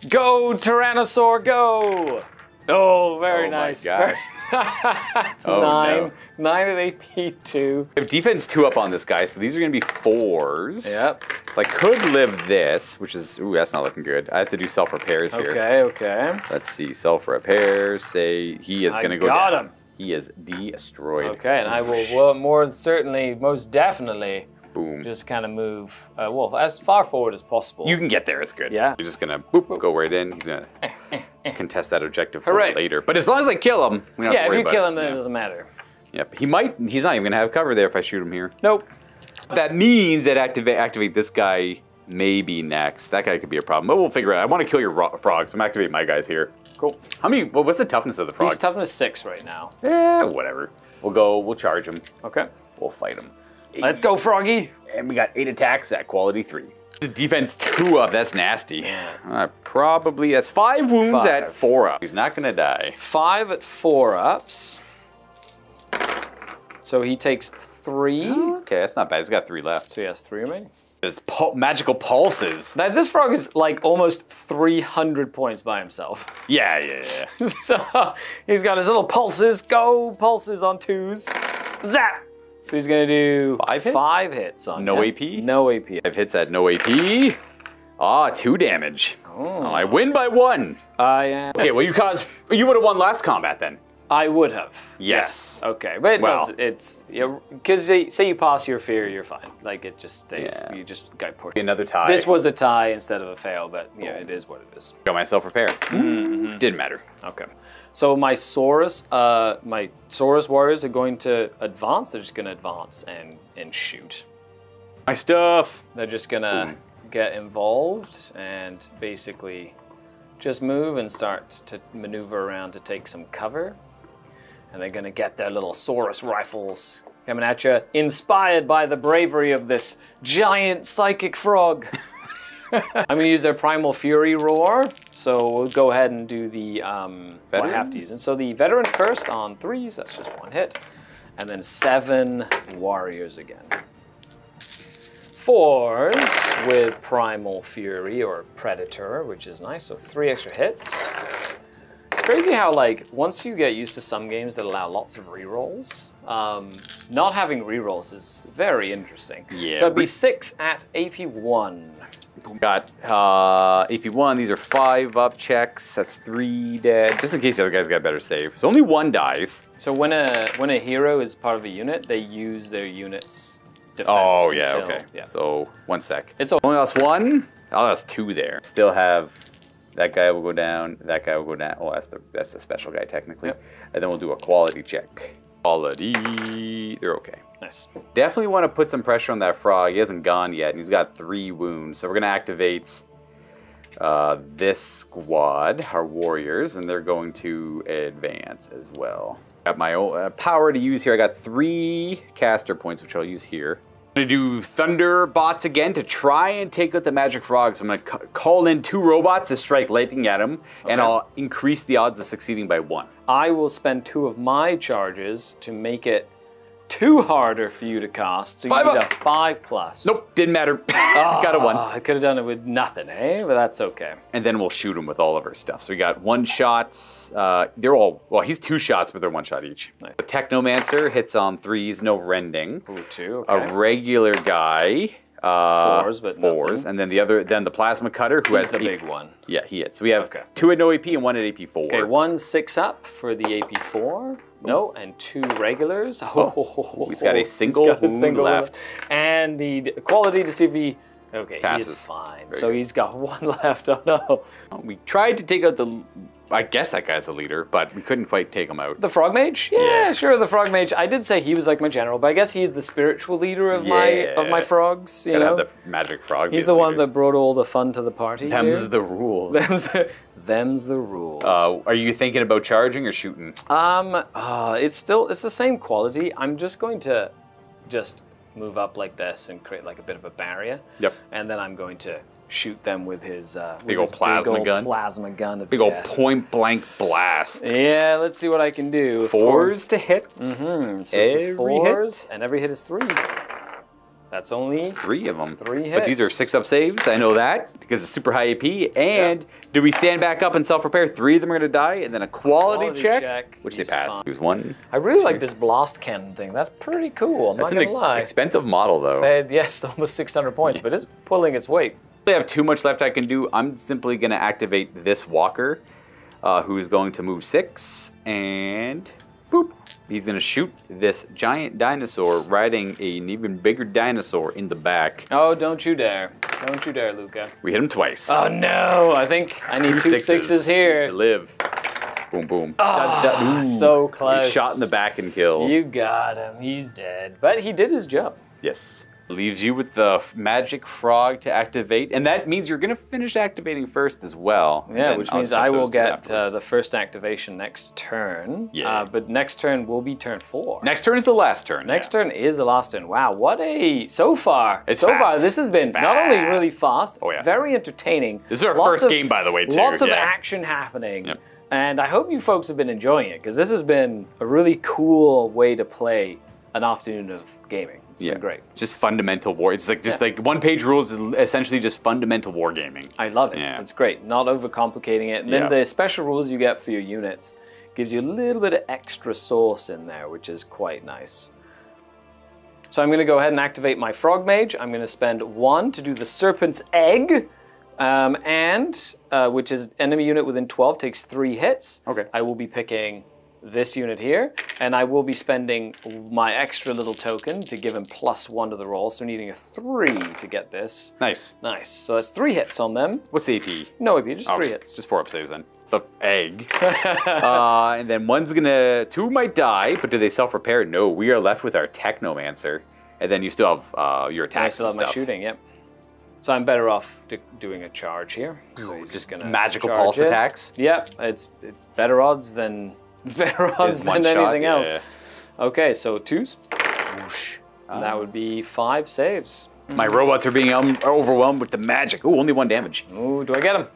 Go, Tyrannosaur, go! Oh, very nice. My God. That's Oh, 9. no. 9 at AP 2. We have defense 2 up on this guy, so these are going to be 4s. Yep. So I could live this, which is, ooh, that's not looking good. I have to do self-repairs here. Okay, okay. Let's see, self-repairs, say he is going to go got down. him. He is destroyed. Okay, and I will most definitely, Boom. just kind of move, well, as far forward as possible. You can get there, it's good. Yeah. You're just going to boop, go right in. He's going to contest that objective for Hooray. later. But as long as I kill him, we don't have Yeah, to if worry you about kill it. him, then Yeah. it doesn't matter. Yep. He's not even going to have cover there if I shoot him here. Nope. That means that activate this guy maybe next. That guy could be a problem, but we'll figure it out. I want to kill your frog, so I'm activate my guys here. Cool. How many? What's the toughness of the frog? He's toughness 6 right now. Yeah, whatever. We'll charge him. Okay. We'll fight him. 8. Let's go, Froggy. And we got 8 attacks at quality 3. The defense 2 up, that's nasty. Probably, that's 5 wounds 5. at 4 up. He's not gonna die. 5 at 4 ups. So he takes 3. Okay, that's not bad. He's got 3 left. So he has 3 remaining. His magical pulses. Now, this frog is like almost 300 points by himself. Yeah. So he's got his little pulses. Go, pulses on 2s. Zap! So he's gonna do 5 hits? 5 hits on No him. AP? No AP. 5 hits at no AP. 2 damage. Oh, I win by 1. Okay, well you would have won last combat then. I would have. Yes. Okay, but it's because say you pass your fear, you're fine. Like it just stays. Yeah. You just got pushed. Another tie. This was a tie instead of a fail, but yeah, it is what it is. Got myself repair. Didn't matter. Okay. So my Saurus warriors are going to advance. They're just going to advance and shoot. My stuff. They're just going to get involved and basically just move and start to maneuver around to take some cover. And they're going to get their little Saurus rifles coming at you, inspired by the bravery of this giant psychic frog. I'm going to use their Primal Fury Roar, so we'll go ahead and do the, I have to use it. So the Veteran first on 3s, that's just 1 hit, and then 7 Warriors again. 4s with Primal Fury or Predator, which is nice, so 3 extra hits. It's crazy how, like, once you get used to some games that allow lots of rerolls, not having rerolls is very interesting. Yeah. So it'd be 6 at AP 1. Got AP 1. These are 5 up checks. That's 3 dead. Just in case the other guys got better save. So only 1 dies. So when a hero is part of a unit, they use their unit's defense. Oh yeah, until, okay. Yeah. So 1 sec. It's Only lost 1. Oh, that's 2 there. Still have that guy will go down. That guy will go down. Oh, that's the special guy technically. Yep. And then we'll do a quality check. Quality. They're okay. Nice. Definitely want to put some pressure on that frog. He hasn't gone yet, and he's got 3 wounds. So we're going to activate this squad, our warriors, and they're going to advance as well. Got my own power to use here. I got 3 caster points, which I'll use here. I'm going to do thunder bots again to try and take out the magic frogs. I'm going to call in 2 robots to strike lightning at him, and I'll increase the odds of succeeding by 1. I will spend 2 of my charges to make it too harder for you to cast, so you 5 need up. a 5+. Nope, didn't matter. Got a 1. I could have done it with nothing, eh? But that's okay. And then we'll shoot him with all of our stuff. So we got 1 shot. They're all, well, he's 2 shots, but they're 1 shot each. Nice. The Technomancer hits on 3s, no rending. Ooh, 2, okay. A regular guy Fours, but fours, nothing. and then the plasma cutter, who has the big one. Yeah, he hits. So we have 2 at no AP and 1 at AP 4. Okay, 1 6 up for the AP 4. No, and 2 regulars. He's got a single wound left. And the quality to see if he... Okay, passes. he is fine. Very so good. he's got 1 left. Oh, no. We tried to take out the... I guess that guy's the leader, but we couldn't quite take him out. The Frog Mage? Yeah, sure, the Frog Mage. I did say he was like my general, but I guess he's the spiritual leader of my frogs, you know? The magic frog. He's the one that brought all the fun to the party. Them's the rules. Them's the rules. Are you thinking about charging or shooting? It's the same quality. I'm just going to move up like this and create like a bit of a barrier. Yep. And then I'm going to shoot them with his big old plasma gun. Plasma gun of Big death. old point blank blast. Yeah, let's see what I can do. 4s to hit. Mm-hmm. So this is 4s, and every hit is 3. That's only 3 of them. 3 hits. But these are 6-up saves. I know that because it's super high AP. And do we stand back up and self-repair? 3 of them are going to die, and then a quality check, which they pass. Use 1. I really like this blast cannon thing. That's pretty cool. I'm not going to lie. That's an expensive model, though. Yes, almost 600 points, but it's pulling its weight. I have too much left I can do. I'm simply going to activate this walker, who is going to move 6, and boop. He's going to shoot this giant dinosaur riding an even bigger dinosaur in the back. Oh, don't you dare. Don't you dare, Luka. We hit him twice. Oh, no. I think I need 2 6s here. To live. Boom, boom. Oh, so close. He's shot in the back and killed. You got him. He's dead. But he did his job. Yes. Leaves you with the magic frog to activate, and that means you're going to finish activating first as well. Yeah, which means I will get the first activation next turn. Yeah. But next turn will be turn 4. Next turn is the last turn. Next turn is the last turn. Wow, what a... So far, this has been not only really fast, very entertaining. This is our first game, by the way, too. Lots of action happening. Yep. And I hope you folks have been enjoying it, because this has been a really cool way to play an afternoon of gaming. It's been great. Just fundamental war. It's like like One Page Rules is essentially just fundamental wargaming. I love it. Yeah. It's great. Not overcomplicating it. And then the special rules you get for your units gives you a little bit of extra sauce in there, which is quite nice. So I'm going to go ahead and activate my Frog Mage. I'm going to spend 1 to do the Serpent's Egg, which is enemy unit within 12 takes 3 hits. Okay. I will be picking this unit here, and I will be spending my extra little token to give him +1 to the roll, so needing a 3 to get this. Nice. Nice. So that's 3 hits on them. What's the AP? No AP, just 3 hits. Just 4-up saves then. The egg. And then 1's gonna... 2 might die, but do they self-repair? No, we are left with our Technomancer. And then you still have your attacks. I still have my shooting, yep. So I'm better off doing a charge here. So you're just gonna magical pulse attacks? Yep, it's better odds than... anything else. Yeah. Okay, so 2s. And that would be 5 saves. My robots are being overwhelmed with the magic. Ooh, only 1 damage. Ooh, do I get him?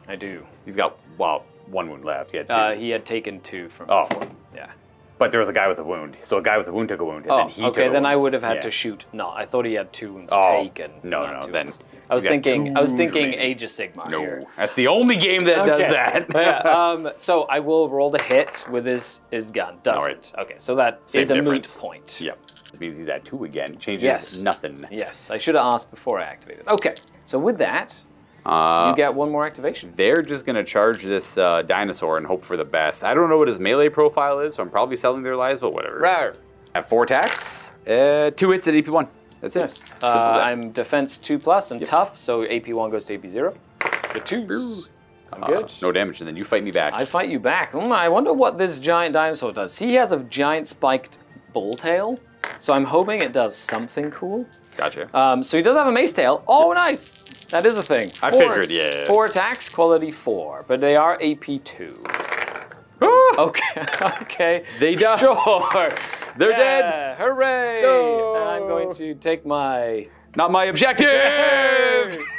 I do. He's got, 1 wound left. He had 2. He had taken 2 from before. Yeah. But there was a guy with a wound. So a guy with a wound took a wound, and then he took a wound. Then I would have had to shoot. No, I thought he had 2 wounds taken. No, then... I was thinking Age of Sigmar here. That's the only game that does that. So I will roll the hit with his gun. Does it? Okay, so that is a moot point. Yep. This means he's at 2 again. Changes nothing. Yes, I should have asked before I activated. Okay, so with that, you get 1 more activation. They're just going to charge this dinosaur and hope for the best. I don't know what his melee profile is, so I'm probably selling their lives, but whatever. Rawr. I have 4 attacks, 2 hits at AP1. That's it. I'm defense 2+ and tough, so AP1 goes to AP0. So 2s. I'm good. No damage, and then you fight me back. I fight you back. I wonder what this giant dinosaur does. He has a giant spiked bull tail, so I'm hoping it does something cool. Gotcha. So he does have a mace tail. Oh, nice. That is a thing. I figured, yeah. 4 attacks, quality 4, but they are AP2. Okay, okay. They die. Sure. They're dead. Hooray! No. And I'm going to take my... Not my objective!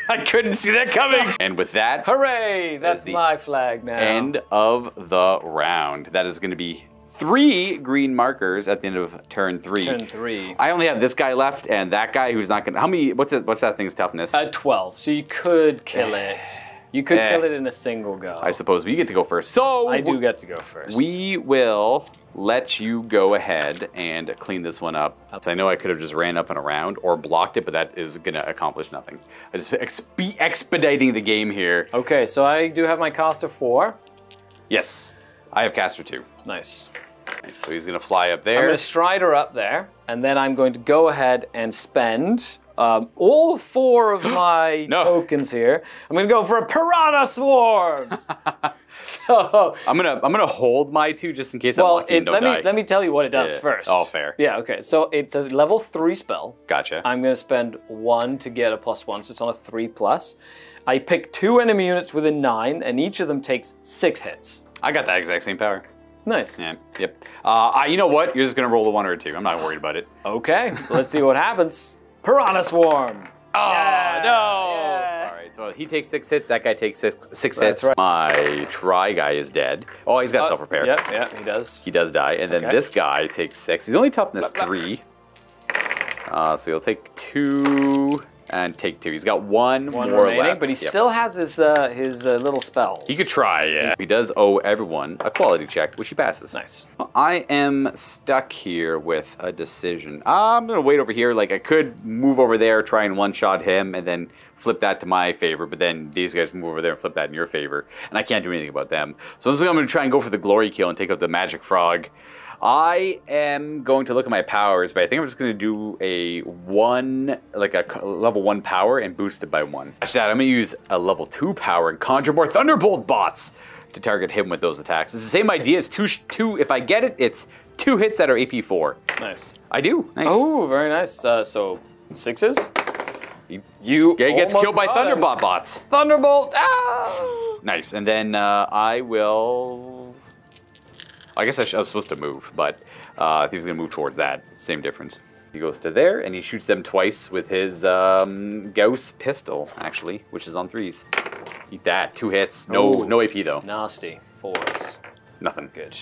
I couldn't see that coming. And with that... Hooray! That's my flag now. End of the round. That is going to be 3 green markers at the end of turn 3. Turn 3. I only have this guy left and that guy who's not going to... How many... What's that thing's toughness? 12, so you could kill it. You could kill it in a single go. I suppose, but you get to go first. So I do get to go first. We will let you go ahead and clean this one up. So I know I could have just ran up and around or blocked it, but that is going to accomplish nothing. I just expediting the game here. Okay, so I do have my cost of 4. Yes, I have caster 2. Nice. So he's going to fly up there. I'm going to Strider up there, and then I'm going to go ahead and spend all 4 of my tokens here. I'm going to go for a Piranha Swarm. So I'm gonna hold my 2 just in case I'm lucky and don't die. Let me tell you what it does first. Oh, fair. Yeah, okay. So it's a level 3 spell. Gotcha. I'm going to spend 1 to get a +1, so it's on a 3+. I pick 2 enemy units within 9, and each of them takes 6 hits. I got that exact same power. Nice. Yeah. Yep. You know what? You're just gonna roll a 1 or a 2. I'm not worried about it. Okay. Let's see what happens. Piranha Swarm. Oh, Yeah, no! yeah. All right, so he takes 6 hits, that guy takes six That's hits. right. My Try guy is dead. Oh, he's got self-repair. Yeah, he does. He does die, and then this guy takes 6. He's only toughness 3. So he'll take 2 and take 2. He's got one more remaining, left. but he still has his little spells. He could try, yeah. He does owe everyone a quality check, which he passes. Nice. I am stuck here with a decision. I'm going to wait over here. Like, I could move over there, try and one-shot him, and then flip that to my favor, but then these guys move over there and flip that in your favor, and I can't do anything about them. So I'm going to try and go for the glory kill and take out the magic frog. I am going to look at my powers, but I think I'm just going to do a level 1 power and boost it by 1. After that, I'm going to use a level 2 power and conjure more Thunderbolt bots to target him with those attacks. It's the same idea as 2. If I get it, it's 2 hits that are AP 4. Nice. I do. Nice. Oh, very nice. So 6s. You gets killed by got Thunderbolt bots. Thunderbolt. Ah! Nice. And then I will. I guess I was supposed to move, but I think he's going to move towards that. Same difference. He goes to there, and he shoots them twice with his Gauss pistol, actually, which is on 3s. Eat that. 2 hits. No AP, though. Nasty. 4s. Nothing. Good.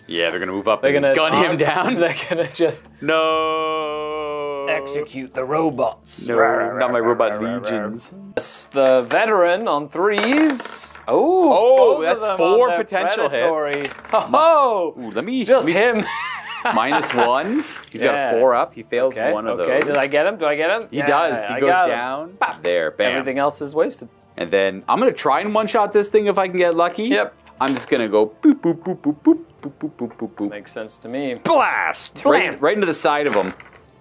Yeah, they're going to move up They're and gonna gun him down. They're going to just execute the robots. No, not my robot legions. The veteran on 3s. Oh, both of that's them 4 on their potential predatory. hits. Oh, Ooh, let me him. -1. He's got a 4 up. He fails one of those. Okay, did I get him? He does. He goes down. There, bam. Everything else is wasted. And then I'm going to try and one-shot this thing if I can get lucky. Yep. I'm just going to go boop, boop, boop, boop, boop, boop, boop, boop, boop, boop. Makes sense to me. Blast! Blam. Right into the side of him.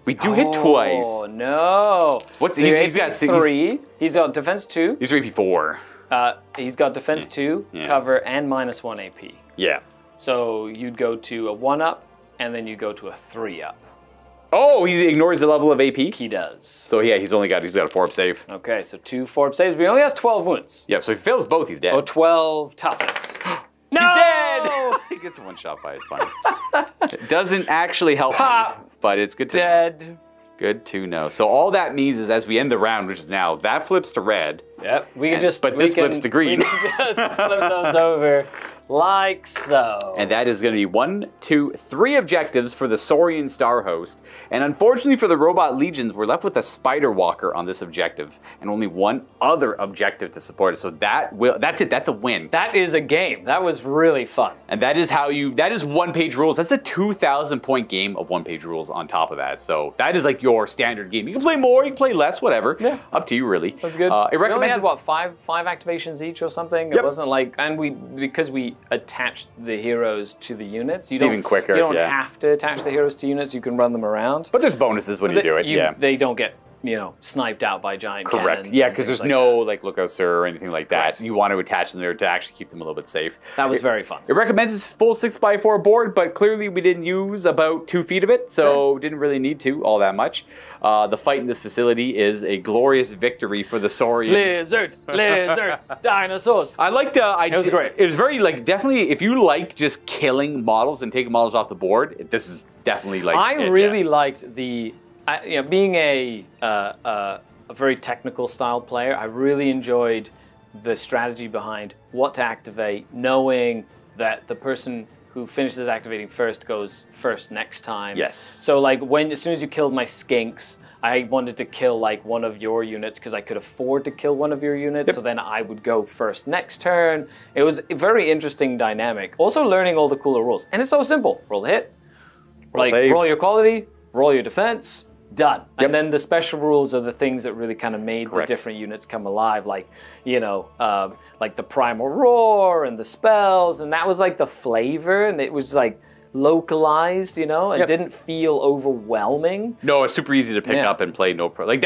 We do hit twice. Oh, no. What's So he's got 3. He's got defense 2. He's AP 4. He's got defense 2, cover, and -1 AP. Yeah. So you'd go to a 1-up, and then you go to a 3-up. Oh, he ignores the level of AP? He does. So yeah, he's got a 4-up save. Okay, so 2 4-up saves, but he only has 12 wounds. Yeah, so if he fails both, he's dead. Oh, 12 toughness. No! He's dead! He gets one shot by it, fine. It doesn't actually help me, but it's good to know. Dead. Good to know. So all that means is as we end the round, which is now, that flips to red. Yep, we can just... But this flips to green. We can just flip those over like so. And that is going to be 1, 2, 3 objectives for the Saurian Starhost. And unfortunately for the Robot Legions, we're left with a Spider Walker on this objective. And only 1 other objective to support it. So that's it. That's a win. That is a game. That was really fun. And that is that is One Page Rules. That's a 2,000 point game of One Page Rules on top of that. So that is like your standard game. You can play more, you can play less, whatever. Yeah. Up to you, really. That was good. It recommends we only had, what, five activations each or something? Yep. It wasn't like, and because we attached the heroes to the units. It's even quicker, You don't yeah. have to attach the heroes to units. You can run them around. But there's bonuses when you do it, yeah. They don't get, sniped out by giant Correct. cannons. Yeah, because there's like no like lookout sir or anything like that. Right. You want to attach them there to actually keep them a little bit safe. That was very fun. It recommends this full 6x4 board, but clearly we didn't use about 2 feet of it, so didn't really need to all that much. The fight in this facility is a glorious victory for the Saurian. Lizards, dinosaurs. I liked the idea. It was great. It was very definitely if you like just killing models and taking models off the board, this is definitely like. I really liked the, being a very technical style player. I really enjoyed the strategy behind what to activate, knowing that the person who finishes activating first goes first next time. Yes. So like as soon as you killed my skinks, I wanted to kill like one of your units because I could afford to kill one of your units, so then I would go first next turn. It was a very interesting dynamic. Also learning all the cooler rules. And it's so simple. Roll a hit, roll your quality, roll your defense, done. And then the special rules are the things that really kind of made the different units come alive, like, you know, like the primal roar and the spells, and that was like the flavor, and it was like localized, you know, and didn't feel overwhelming. No, it's super easy to pick up and play. Like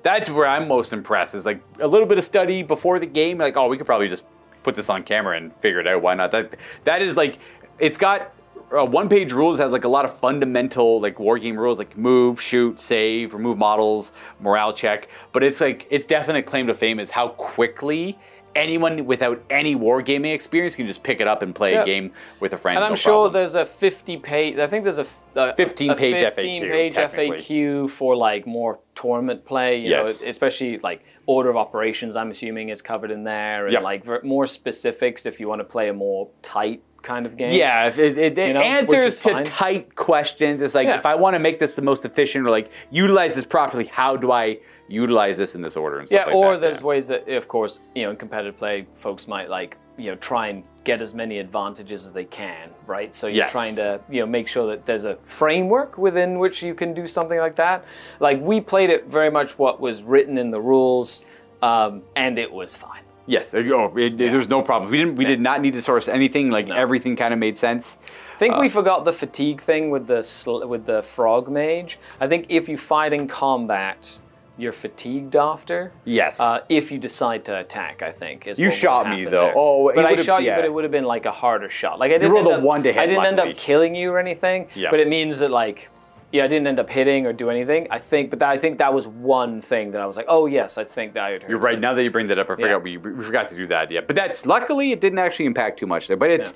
that's where I'm most impressed. Is like a little bit of study before the game. Like, oh, we could probably just put this on camera and figure it out. Why not? That is like, it's got One Page Rules has like a lot of fundamental like wargame rules, like move, shoot, save, remove models, morale check. But it's like, its definite claim to fame is how quickly anyone without any wargaming experience can just pick it up and play a game with a friend. And I'm sure there's a 50-page, I think there's a 15-page FAQ for like more tournament play, you know, especially like order of operations, I'm assuming, is covered in there, and like more specifics if you want to play a more tight kind of game. Yeah, it you know, answers to tight questions. It's like, if I want to make this the most efficient, or like utilize this properly, how do I utilize this in this order and stuff like or that. There's ways that, of course, you know, in competitive play, folks might like, you know, try and get as many advantages as they can, right? So you're trying to, you know, make sure that there's a framework within which you can do something like that. Like, we played it very much what was written in the rules, and it was fine. Yes, there's no problem. We did not need to source anything. Like everything kind of made sense. I think we forgot the fatigue thing with the frog mage. I think if you fight in combat, you're fatigued after. Yes. If you decide to attack, I think is. You shot me though. There. Oh, but I shot you, but it would have been like a harder shot. Like I didn't. You rolled a 1 to hit. I didn't end up killing you or anything. Yeah. But it means that like. Yeah, I didn't end up hitting or do anything. I think that was one thing that I was like, oh yes, I think that I had heard. You're right. Now that you bring that up, I forgot we forgot to do that. Yeah, but that's luckily it didn't actually impact too much there. But it's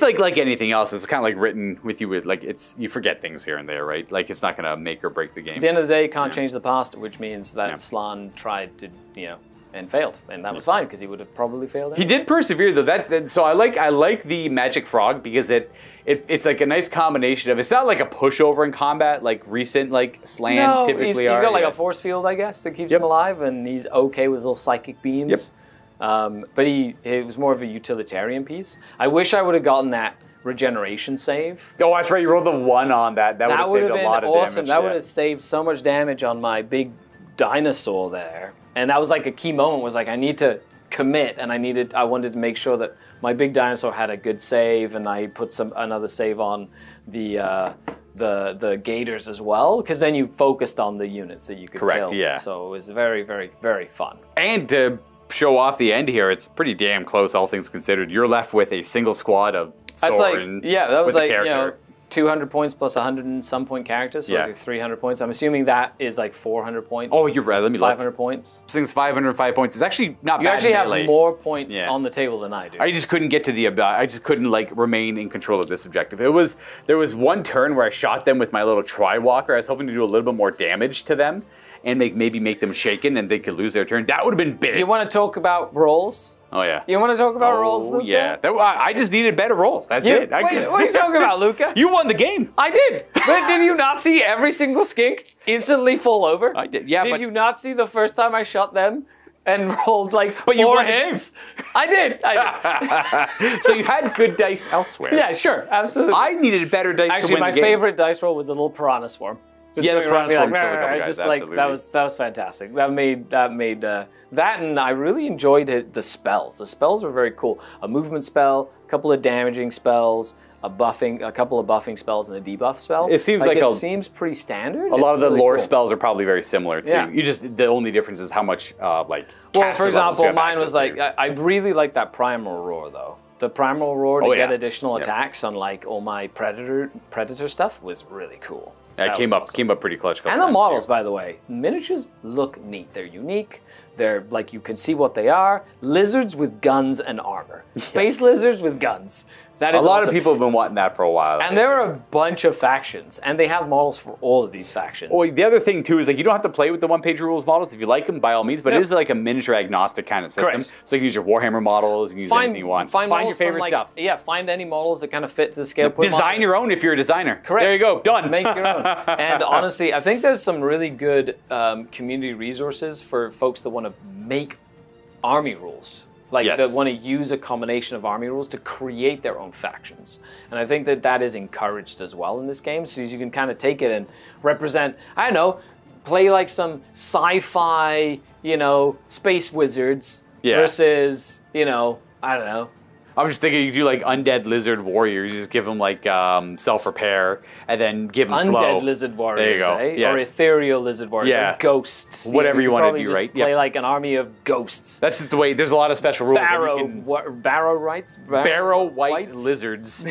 like anything else. It's kind of like written with you with like you forget things here and there, right? Like it's not gonna make or break the game. At the end of the day, you can't change the past, which means that Slan tried to and failed, and that was fine because he would have probably failed. He did persevere though. So I like the magic frog because it's like a nice combination of, it's not like a pushover in combat like recent like Slan typically are. He's got like a force field, I guess, that keeps him alive, and he's okay with his little psychic beams. But it was more of a utilitarian piece. I wish I would have gotten that regeneration save. Oh, that's right. You rolled the 1 on that. That would have saved a lot of damage. That would have saved so much damage on my big dinosaur there. And that was like a key moment, was like, I need to commit, and I wanted to make sure that my big dinosaur had a good save, and I put another save on the gators as well, because then you focused on the units that you could kill. Yeah. So it was very, very, very fun. And to show off the end here, it's pretty damn close, all things considered. You're left with a single squad of Saurian. That was like, you know, 200 points plus 100 and some point characters, so it's like 300 points. I'm assuming that is like 400 points. Oh, you're right. Let me 500 poinds. This thing's 505 points. It's actually not bad. You actually have more points on the table than I do. I just couldn't get to I just couldn't like remain in control of this objective. There was one turn where I shot them with my little Tri-Walker. I was hoping to do a little bit more damage to them and maybe make them shaken and they could lose their turn. That would have been big. You want to talk about rolls? Oh, yeah. You want to talk about rolls, Luka? Yeah. I just needed better rolls. That's it. Wait, what are you talking about, Luka? You won the game. I did. But did you not see every single skink instantly fall over? I did, yeah. Did you not see the first time I shot them and rolled like but 4 you won hits? I did. So you had good dice elsewhere. Yeah, sure. Absolutely. I needed better dice Actually, to win my the game. favorite dice roll was the little piranha swarm. The piranha swarm killed a couple guys, just absolutely. like that was fantastic. That made that, and I really enjoyed the spells. The spells were very cool. A movement spell, a couple of damaging spells, a couple of buffing spells, and a debuff spell. It seems it seems pretty standard. A lot of the lore spells are probably very similar too. Yeah. The only difference is how much Well, for example, mine was like I really like that primal roar though. The primal roar to get additional attacks on like all my predator stuff was really cool. Yeah, it came up pretty clutch. And the models, by the way, miniatures look neat. They're unique. They're like, you can see what they are. Lizards with guns and armor. Space lizards with guns. That A is lot awesome. of people have been wanting that for a while. And there are a bunch of factions, and they have models for all of these factions. Well, the other thing too is like you don't have to play with the one-page rules models if you like them by all means, but Yep. it is like a miniature agnostic kind of system. Correct. So you can use your Warhammer models, you can use anything you want. Find your models from, favorite like, stuff. Yeah, find any models that kind of fit to the scale. Put them Design on. your own if you're a designer. Correct. There you go. Done. Make your own. And honestly, I think there's some really good community resources for folks that want to make army rules. Like, Yes. that want to use a combination of army rules to create their own factions. And I think that that is encouraged as well in this game, so you can kind of take it and represent, I don't know, play like some sci-fi, space wizards versus, I don't know. I'm just thinking you do like undead lizard warriors. You just give them like self-repair and then give them slow. Undead lizard warriors, There you go. eh? Yes. Or ethereal lizard warriors, Yeah. or ghosts. Whatever you wanna probably do, just right? Play Yep. like an army of ghosts. That's just the way. There's a lot of special rules. that we can- Barrow rights? Barrow white whites? lizards,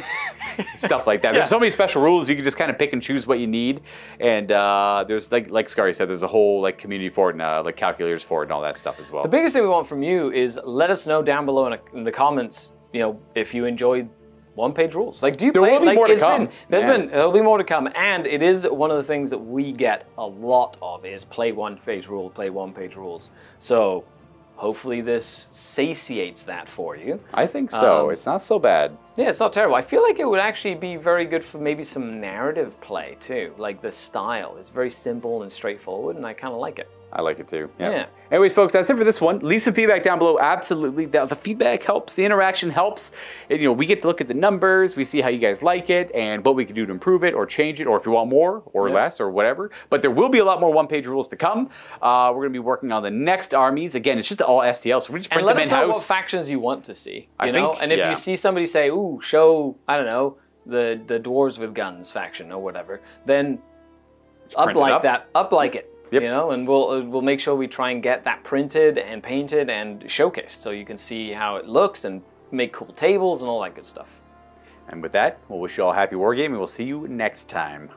stuff like that. Yeah. There's so many special rules. You can just kind of pick and choose what you need. And there's like Skari said, there's a whole like community for it and like calculators for it and all that stuff as well. The biggest thing we want from you is let us know down below in the comments, if you enjoyed one-page rules. Like, do you There play? will be like, more to it's come. there'll be more to come, and it is one of the things that we get a lot of is play one-page rules. So hopefully this satiates that for you. I think so. It's not so bad. Yeah, it's not terrible. I feel like it would actually be very good for maybe some narrative play too. Like the style, it's very simple and straightforward, and I kind of like it. I like it too. Yeah. Anyways, folks, that's it for this one. Leave some feedback down below. Absolutely. The feedback helps. The interaction helps. And, we get to look at the numbers. We see how you guys like it and what we can do to improve it or change it or if you want more or less or whatever. But there will be a lot more one-page rules to come. We're going to be working on the next armies. Again, it's just all STL, so we just print them And let us know what in-house. factions you want to see. You I know? think, And if yeah. you see somebody say, ooh, show, I don't know, the dwarves with guns faction or whatever, then print it up. up like it. Yep. And we'll make sure we try and get that printed and painted and showcased so you can see how it looks and make cool tables and all that good stuff. And with that, we'll wish you all happy wargaming. We'll see you next time.